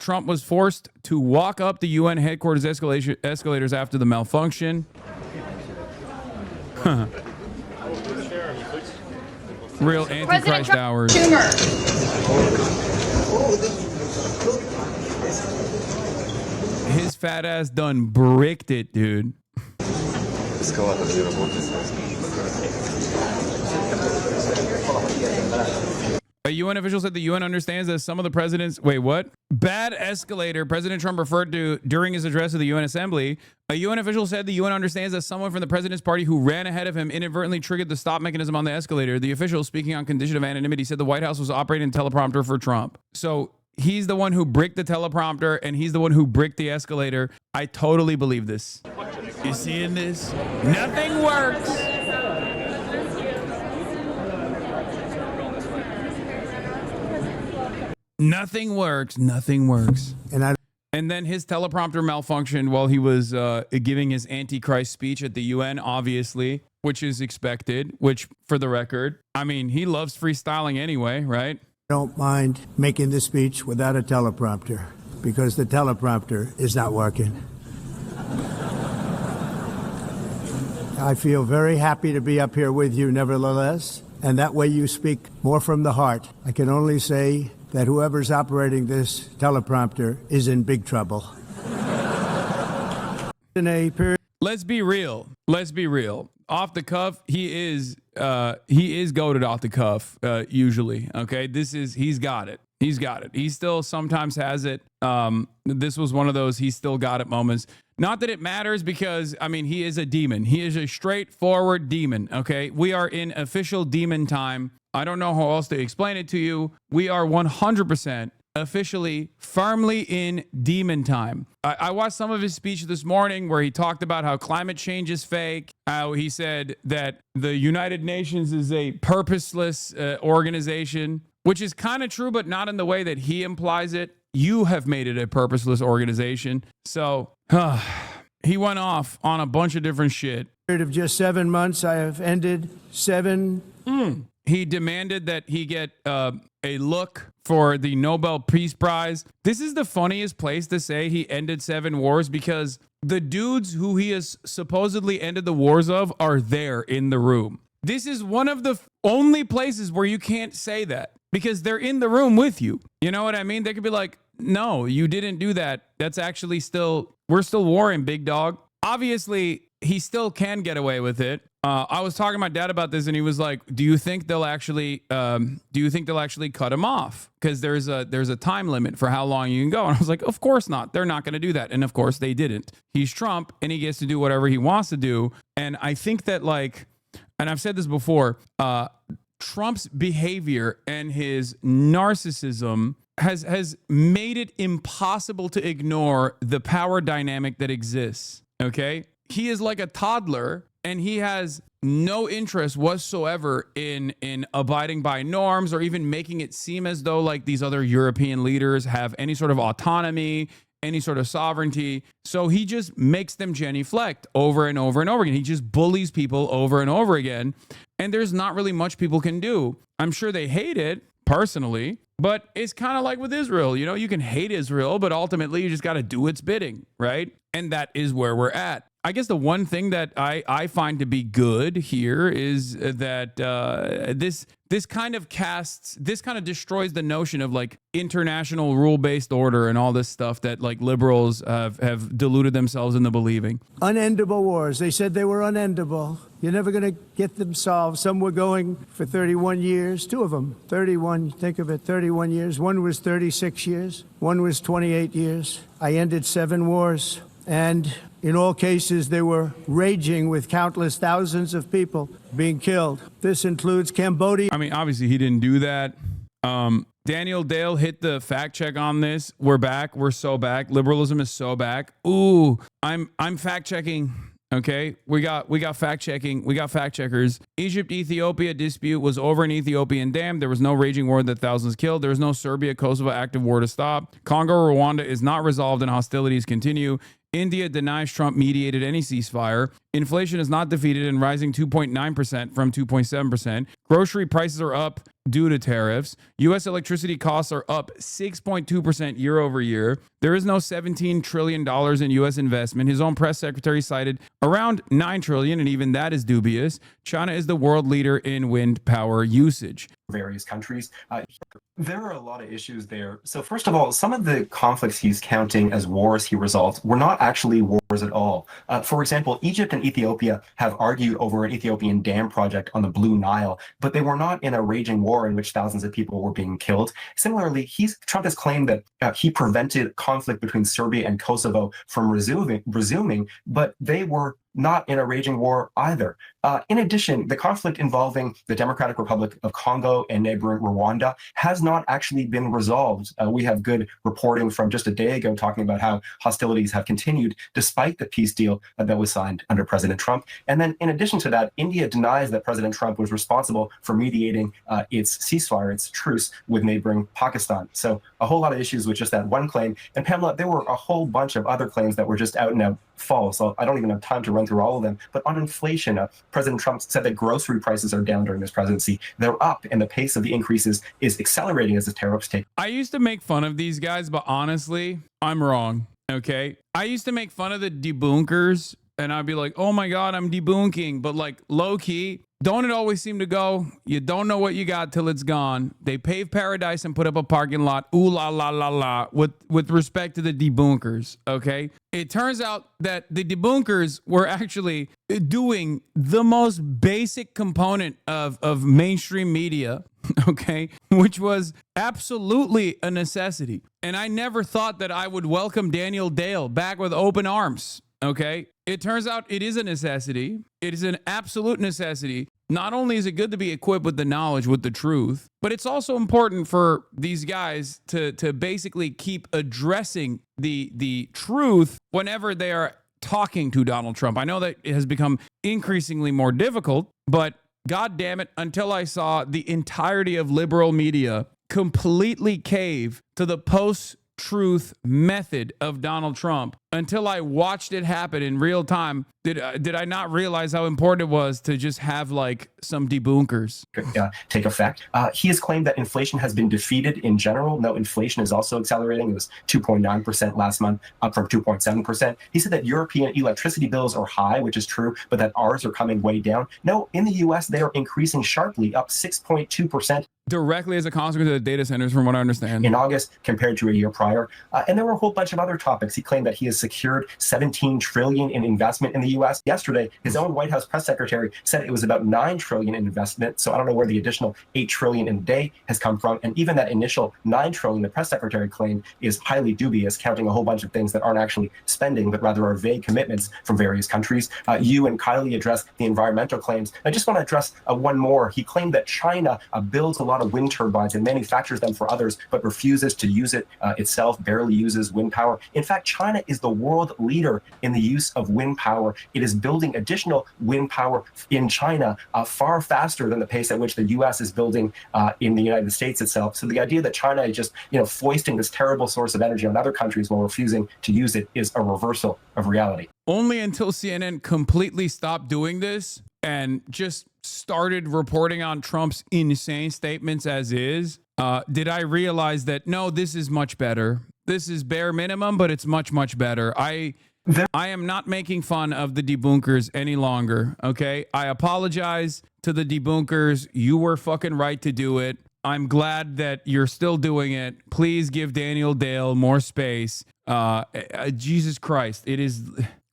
Trump was forced to walk up the UN headquarters escalators after the malfunction. Real Antichrist hours. His fat ass done bricked it, dude. A UN official said the UN understands that some of the president's... Wait, what? Bad escalator President Trump referred to during his address to the UN Assembly. A UN official said the UN understands that someone from the president's party who ran ahead of him inadvertently triggered the stop mechanism on the escalator. The official, speaking on condition of anonymity, said the White House was operating a teleprompter for Trump. So he's the one who bricked the teleprompter, and he's the one who bricked the escalator. I totally believe this. You seeing this? Nothing works. Nothing works. Nothing works. And then his teleprompter malfunctioned while he was giving his Antichrist speech at the UN, obviously, which is expected, which, for the record, I mean, he loves freestyling anyway, right? I don't mind making the speech without a teleprompter because the teleprompter is not working. I feel very happy to be up here with you, nevertheless, and that way you speak more from the heart. I can only say that whoever's operating this teleprompter is in big trouble. Let's be real. Let's be real. Off the cuff, he is goated off the cuff, usually. Okay, he's got it. He's got it. He still sometimes has it. This was one of those he's still got it moments. Not that it matters because, I mean, he is a demon. He is a straightforward demon, okay? We are in official demon time. I don't know how else to explain it to you. We are 100% officially firmly in demon time. I watched some of his speech this morning where he talked about how climate change is fake, how he said that the United Nations is a purposeless organization, which is kind of true, but not in the way that he implies it. You have made it a purposeless organization. So he went off on a bunch of different shit. Of just 7 months, I have ended 7. He demanded that he get a look for the Nobel Peace Prize. This is the funniest place to say he ended 7 wars because the dudes who he has supposedly ended the wars of are there in the room. This is one of the only places where you can't say that because they're in the room with you. You know what I mean? They could be like, no, you didn't do that. That's actually we're still warring, big dog. Obviously, he still can get away with it. I was talking to my dad about this, and he was like, "Do you think they'll actually cut him off? Because there's a time limit for how long you can go." And I was like, "Of course not. They're not going to do that." And of course they didn't. He's Trump, and he gets to do whatever he wants to do. And I think that, like, and I've said this before, Trump's behavior and his narcissism has made it impossible to ignore the power dynamic that exists. Okay, he is like a toddler. And he has no interest whatsoever in abiding by norms or even making it seem as though like these other European leaders have any sort of autonomy, any sort of sovereignty. So he just makes them genuflect over and over and over again. He just bullies people over and over again. And there's not really much people can do. I'm sure they hate it personally, but it's kind of like with Israel. You know, you can hate Israel, but ultimately you just got to do its bidding, right? And that is where we're at. I guess the one thing that I find to be good here is that this kind of destroys the notion of like international rule-based order and all this stuff that like liberals have deluded themselves into believing. Unendable wars. They said they were unendable. You're never going to get them solved. Some were going for 31 years, 2 of them, 31, think of it, 31 years. One was 36 years. One was 28 years. I ended 7 wars. And in all cases, they were raging with countless thousands of people being killed. This includes Cambodia. I mean, obviously, he didn't do that. Daniel Dale hit the fact check on this. We're back. We're so back. Liberalism is so back. Ooh, I'm fact checking. Okay, we got fact checking. We got fact checkers. Egypt-Ethiopia dispute was over an Ethiopian dam. There was no raging war that thousands killed. There was no Serbia-Kosovo active war to stop. Congo-Rwanda is not resolved and hostilities continue. India denies Trump mediated any ceasefire. Inflation is not defeated and rising 2.9% from 2.7%. Grocery prices are up due to tariffs. U.S. electricity costs are up 6.2% year over year. There is no $17 trillion in U.S. investment. His own press secretary cited around $9 trillion, and even that is dubious. China is the world leader in wind power usage. Various countries. There are a lot of issues there. So first of all, some of the conflicts he's counting as wars he resolved were not actually wars at all. For example, Egypt and Ethiopia have argued over an Ethiopian dam project on the Blue Nile, but they were not in a raging war in which thousands of people were being killed. Similarly, Trump has claimed that he prevented conflict between Serbia and Kosovo from resuming, but they were not in a raging war either. In addition, the conflict involving the Democratic Republic of Congo and neighboring Rwanda has not actually been resolved. We have good reporting from just a day ago talking about how hostilities have continued despite the peace deal that was signed under President Trump. And then in addition to that, India denies that President Trump was responsible for mediating its ceasefire, its truce with neighboring Pakistan. So a whole lot of issues with just that one claim. And Pamela, there were a whole bunch of other claims that were just out and out false. So I don't even have time to run through all of them. But on inflation, President Trump said that grocery prices are down during this presidency. They're up, and the pace of the increases is accelerating as the tariffs take. I used to make fun of these guys, but honestly, I'm wrong. Okay. I used to make fun of the debunkers, and I'd be like, oh my God, I'm debunking. But like low key, don't it always seem to go? You don't know what you got till it's gone. They pave paradise and put up a parking lot. Ooh la la la la. With respect to the debunkers, okay? It turns out that the debunkers were actually doing the most basic component of mainstream media, okay, which was absolutely a necessity. And I never thought that I would welcome Daniel Dale back with open arms, okay? It turns out it is a necessity. It is an absolute necessity. Not only is it good to be equipped with the knowledge, with the truth, but it's also important for these guys to basically keep addressing the truth whenever they are talking to Donald Trump. I know that it has become increasingly more difficult, but God damn it, until I saw the entirety of liberal media completely cave to the post-truth method of Donald Trump, until I watched it happen in real time, did I not realize how important it was to just have like some debunkers take effect. He has claimed that inflation has been defeated in general. No, inflation is also accelerating. It was 2.9% last month, up from 2.7%. He said that European electricity bills are high, which is true, but that ours are coming way down. No, in the US, they are increasing sharply, up 6.2%. Directly as a consequence of the data centers, from what I understand. In August, compared to a year prior. And there were a whole bunch of other topics. He claimed that he has secured $17 trillion in investment in the U.S. Yesterday, his own White House press secretary said it was about $9 trillion in investment. So I don't know where the additional $8 trillion in a day has come from. And even that initial $9 trillion the press secretary claimed is highly dubious, counting a whole bunch of things that aren't actually spending, but rather are vague commitments from various countries. You and Kylie addressed the environmental claims. I just want to address one more. He claimed that China builds a lot of wind turbines and manufactures them for others, but refuses to use it itself, barely uses wind power. In fact, China is the world leader in the use of wind power. It is building additional wind power in China far faster than the pace at which the U.S. is building in the United States itself. So the idea that China is just, foisting this terrible source of energy on other countries while refusing to use it is a reversal of reality. Only until CNN completely stopped doing this and just started reporting on Trump's insane statements as is, did I realize that, no, this is much better. This is bare minimum, but it's much, much better. I am not making fun of the debunkers any longer, okay? I apologize to the debunkers. You were fucking right to do it. I'm glad that you're still doing it. Please give Daniel Dale more space. Jesus Christ,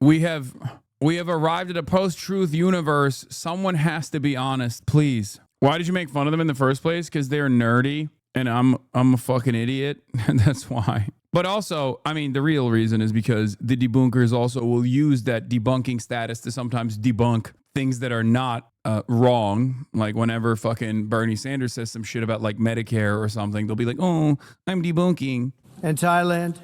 we have arrived at a post-truth universe. Someone has to be honest, please. Why did you make fun of them in the first place? Because they're nerdy and I'm a fucking idiot. That's why. But also, I mean, the real reason is because the debunkers also will use that debunking status to sometimes debunk things that are not wrong. Like whenever fucking Bernie Sanders says some shit about like Medicare or something, they'll be like, oh, I'm debunking. And Thailand,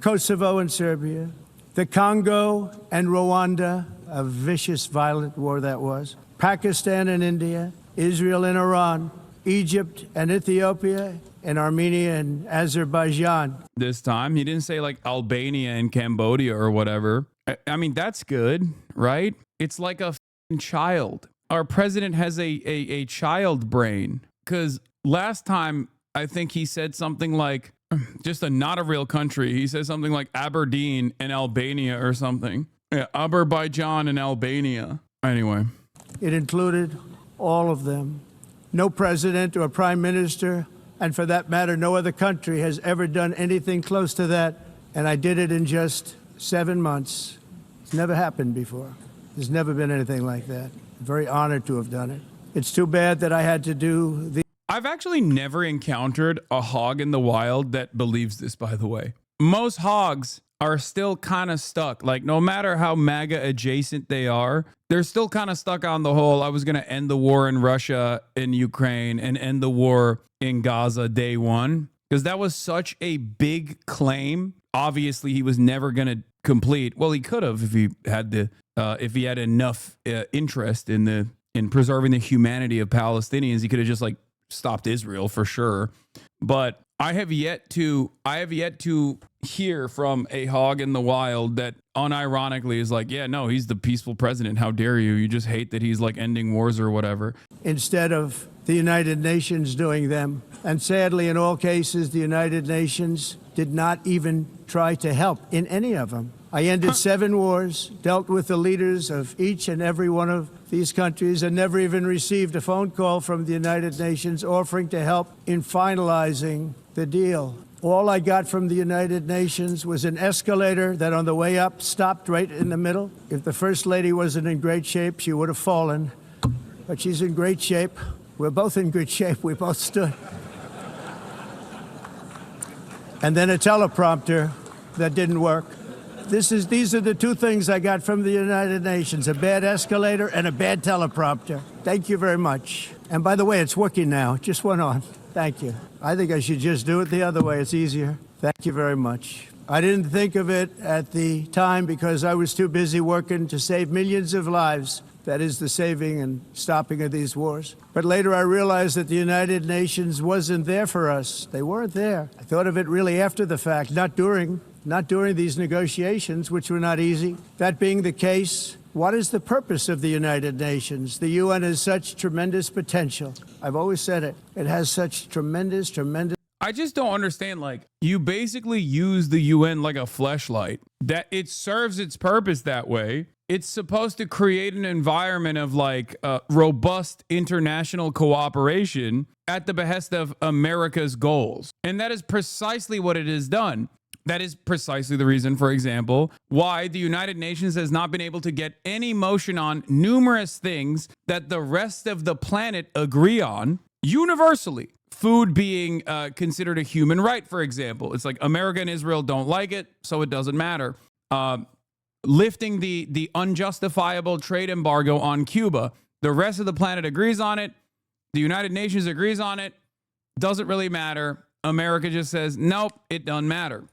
Kosovo and Serbia, the Congo and Rwanda, a vicious, violent war that was, Pakistan and India, Israel and Iran, Egypt and Ethiopia, and Armenia and Azerbaijan. This time, he didn't say like Albania and Cambodia or whatever. I mean, that's good, right? It's like a child. Our president has a child brain because last time I think he said something like, just not a real country. He said something like Aberdeen and Albania or something. Yeah, Azerbaijan and Albania. Anyway. It included all of them. No president or prime minister, and for that matter, no other country has ever done anything close to that. And I did it in just 7 months. It's never happened before. There's never been anything like that. I'm very honored to have done it. It's too bad that I had to do the I've actually never encountered a hog in the wild that believes this, by the way. Most hogs are still kind of stuck. Like, no matter how MAGA adjacent they are, they're still kind of stuck on the whole, I was going to end the war in Russia, in Ukraine, and end the war in Gaza day one. Because that was such a big claim. Obviously, he was never going to complete. Well, he could have if he had enough interest in preserving the humanity of Palestinians. He could have just stopped Israel for sure. But I have yet to hear from a hog in the wild that unironically is like, yeah, no, he's the peaceful president. How dare you? You just hate that he's ending wars or whatever. Instead of the United Nations doing them. And sadly, in all cases, the United Nations did not even try to help in any of them. I ended 7 wars, dealt with the leaders of each and every one of these countries, and never even received a phone call from the United Nations offering to help in finalizing the deal. All I got from the United Nations was an escalator that on the way up stopped right in the middle. If the First Lady wasn't in great shape, she would have fallen. But she's in great shape. We're both in good shape. We both stood. And then a teleprompter that didn't work. These are the 2 things I got from the United Nations, a bad escalator and a bad teleprompter. Thank you very much. And by the way, it's working now. It just went on. Thank you. I think I should just do it the other way. It's easier. Thank you very much. I didn't think of it at the time because I was too busy working to save millions of lives. That is the saving and stopping of these wars. But later I realized that the United Nations wasn't there for us. They weren't there. I thought of it really after the fact, not during these negotiations, which were not easy. That being the case, what is the purpose of the United Nations? The UN has such tremendous potential. I've always said it. It has such tremendous. I just don't understand. You basically use the UN like a fleshlight. That it serves its purpose that way. It's supposed to create an environment of robust international cooperation at the behest of America's goals. And that is precisely what it has done. That is precisely the reason, for example, why the United Nations has not been able to get any motion on numerous things that the rest of the planet agree on universally. Food being considered a human right, for example. It's like America and Israel don't like it, so it doesn't matter. Lifting the unjustifiable trade embargo on Cuba. The rest of the planet agrees on it. The United Nations agrees on it. Doesn't really matter. America just says, nope, it doesn't matter.